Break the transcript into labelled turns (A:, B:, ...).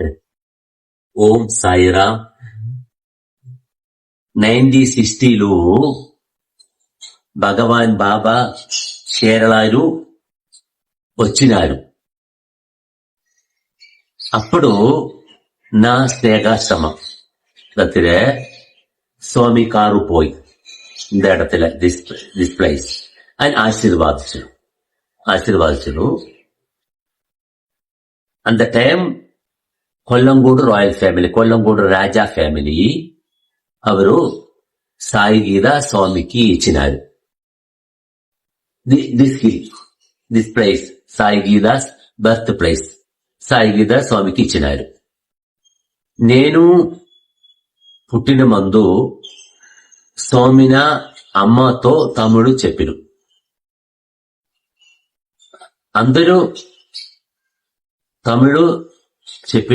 A: ఓం సాయిరామ్. 1960లో భగవాన్ బాబా కేరళలో వచ్చినారు. అప్పుడు నా സ്നേഹാശ്രമം സ്വാമി കാറു പോയി இந்த இடத்துல this place and ఆశీర్వాదించు. అంత time Kollengode royal family, Kollengode Raja family ಅವರು సాయి గీత స్వామికి ఇచ్చినారు. This place Sai Geetha's birth place, Sai Geetha స్వామికి ఇచ్చినారు. నేను పుట్టిన మందు స్వామిన అమ్మతో తమ్ముడు చెప్పిరు. అందరూ తమిళు చెప్పి